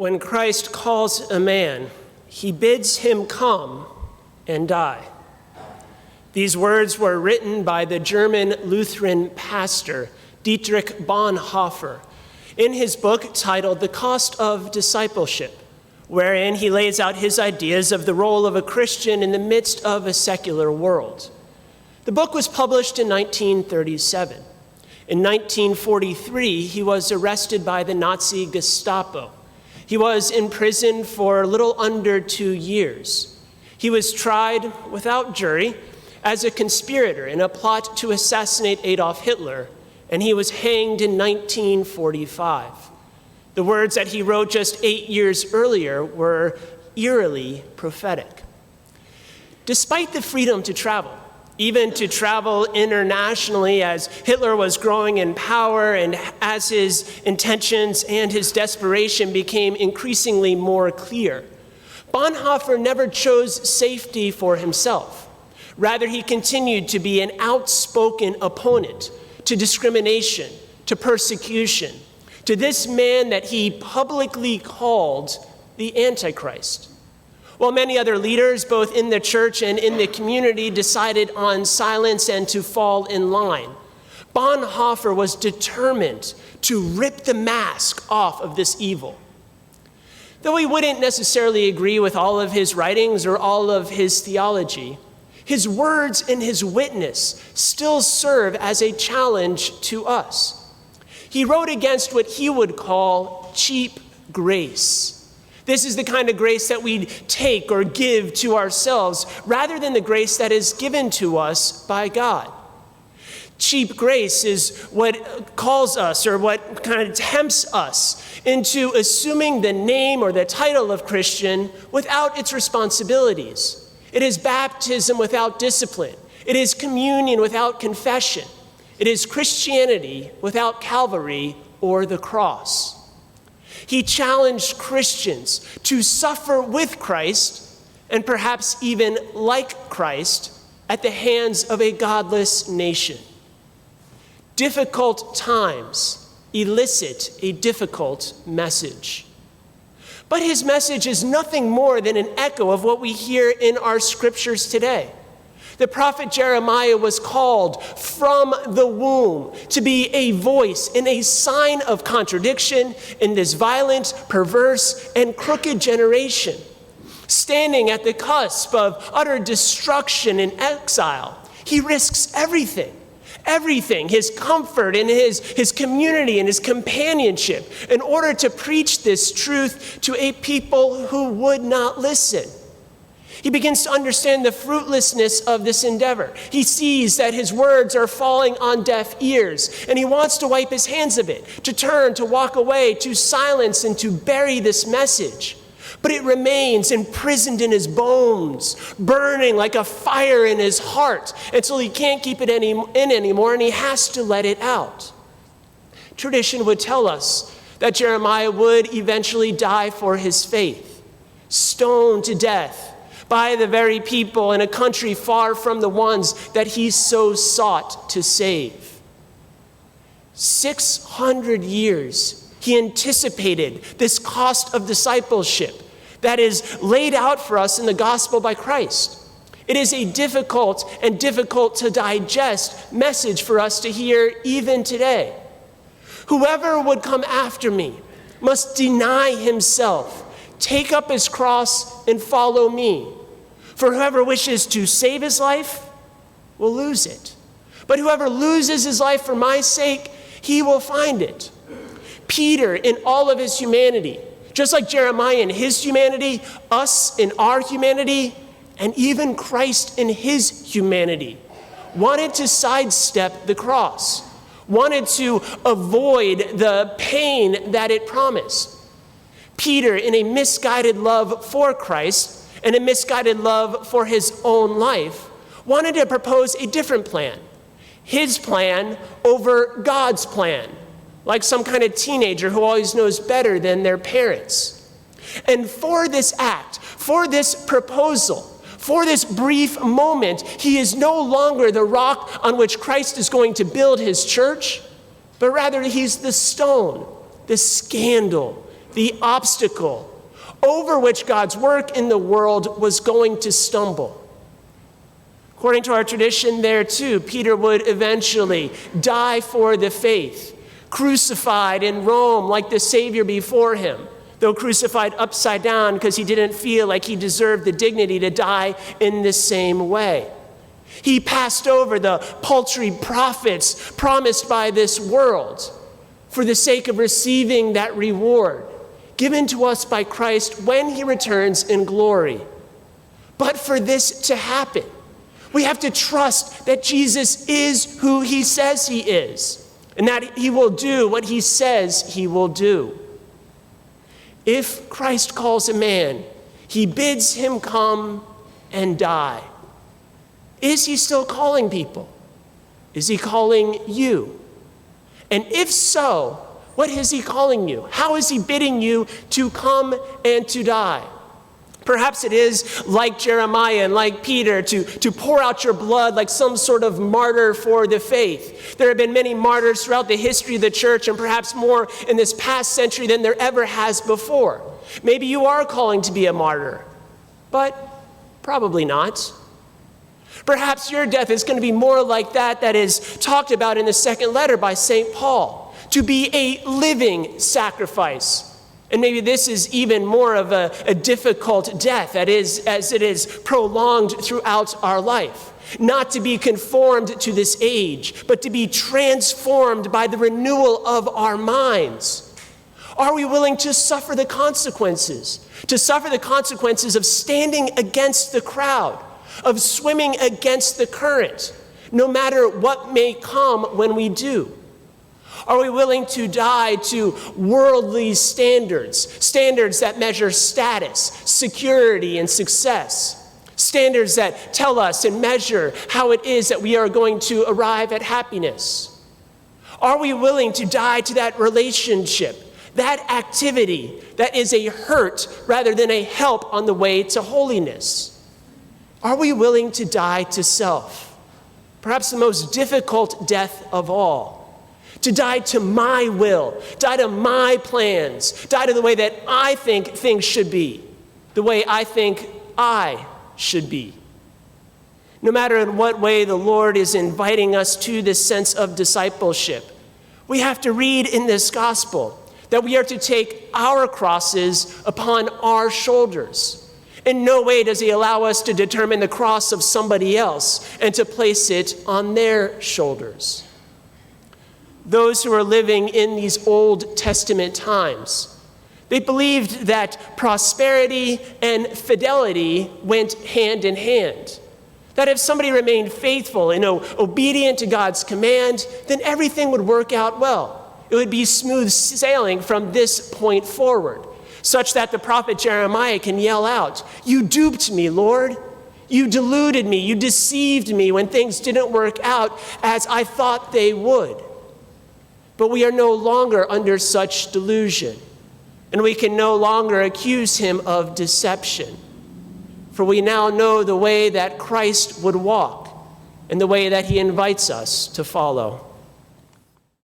When Christ calls a man, he bids him come and die. These words were written by the German Lutheran pastor Dietrich Bonhoeffer in his book titled The Cost of Discipleship, wherein he lays out his ideas of the role of a Christian in the midst of a secular world. The book was published in 1937. In 1943, he was arrested by the Nazi Gestapo. He was imprisoned for a little under 2 years. He was tried without jury as a conspirator in a plot to assassinate Adolf Hitler, and he was hanged in 1945. The words that he wrote just 8 years earlier were eerily prophetic. Despite the freedom to travel, even to travel internationally as Hitler was growing in power and as his intentions and his desperation became increasingly more clear, Bonhoeffer never chose safety for himself. Rather, he continued to be an outspoken opponent to discrimination, to persecution, to this man that he publicly called the Antichrist. While many other leaders, both in the church and in the community, decided on silence and to fall in line, Bonhoeffer was determined to rip the mask off of this evil. Though he wouldn't necessarily agree with all of his writings or all of his theology, his words and his witness still serve as a challenge to us. He wrote against what he would call cheap grace. This is the kind of grace that we take or give to ourselves rather than the grace that is given to us by God. Cheap grace is what calls us or what kind of tempts us into assuming the name or the title of Christian without its responsibilities. It is baptism without discipline. It is communion without confession. It is Christianity without Calvary or the cross. He challenged Christians to suffer with Christ and perhaps even like Christ at the hands of a godless nation. Difficult times elicit a difficult message. But his message is nothing more than an echo of what we hear in our scriptures today. The prophet Jeremiah was called from the womb to be a voice and a sign of contradiction in this violent, perverse, and crooked generation. Standing at the cusp of utter destruction and exile, he risks everything, his comfort and his community and his companionship in order to preach this truth to a people who would not listen. He begins to understand the fruitlessness of this endeavor. He sees that his words are falling on deaf ears, and he wants to wipe his hands of it, to turn, to walk away, to silence, and to bury this message. But it remains imprisoned in his bones, burning like a fire in his heart until he can't keep it in anymore, and he has to let it out. Tradition would tell us that Jeremiah would eventually die for his faith, stoned to death by the very people in a country far from the ones that he so sought to save. 600 years he anticipated this cost of discipleship that is laid out for us in the gospel by Christ. It is a difficult to digest message for us to hear even today. Whoever would come after me must deny himself, take up his cross, and follow me. For whoever wishes to save his life will lose it. But whoever loses his life for my sake, he will find it. Peter, in all of his humanity, just like Jeremiah in his humanity, us in our humanity, and even Christ in his humanity, wanted to sidestep the cross, wanted to avoid the pain that it promised. Peter, in a misguided love for Christ and a misguided love for his own life, wanted to propose a different plan, his plan over God's plan, like some kind of teenager who always knows better than their parents. And for this act, for this proposal, for this brief moment, he is no longer the rock on which Christ is going to build his church, but rather he's the stone, the scandal, the obstacle over which God's work in the world was going to stumble. According to our tradition there too, Peter would eventually die for the faith, crucified in Rome like the Savior before him, though crucified upside down because he didn't feel like he deserved the dignity to die in the same way. He passed over the paltry profits promised by this world for the sake of receiving that reward given to us by Christ when he returns in glory. But for this to happen, we have to trust that Jesus is who he says he is, and that he will do what he says he will do. If Christ calls a man, he bids him come and die. Is he still calling people? Is he calling you? And if so, what is he calling you? How is he bidding you to come and to die? Perhaps it is like Jeremiah and like Peter to pour out your blood like some sort of martyr for the faith. There have been many martyrs throughout the history of the church, and perhaps more in this past century than there ever has before. Maybe you are calling to be a martyr, but probably not. Perhaps your death is going to be more like that is talked about in the second letter by St. Paul, to be a living sacrifice. And maybe this is even more of a difficult death, that is, as it is prolonged throughout our life. Not to be conformed to this age, but to be transformed by the renewal of our minds. Are we willing to suffer the consequences? To suffer the consequences of standing against the crowd, of swimming against the current, no matter what may come when we do? Are we willing to die to worldly standards, standards that measure status, security, and success, standards that tell us and measure how it is that we are going to arrive at happiness? Are we willing to die to that relationship, that activity that is a hurt rather than a help on the way to holiness? Are we willing to die to self? Perhaps the most difficult death of all. To die to my will, die to my plans, die to the way that I think things should be, the way I think I should be. No matter in what way the Lord is inviting us to this sense of discipleship, we have to read in this gospel that we are to take our crosses upon our shoulders. In no way does he allow us to determine the cross of somebody else and to place it on their shoulders. Those who are living in these Old Testament times, they believed that prosperity and fidelity went hand in hand. That if somebody remained faithful and obedient to God's command, then everything would work out well. It would be smooth sailing from this point forward, such that the prophet Jeremiah can yell out, "You duped me, Lord. You deluded me. You deceived me when things didn't work out as I thought they would." But we are no longer under such delusion, and we can no longer accuse him of deception. For we now know the way that Christ would walk and the way that he invites us to follow.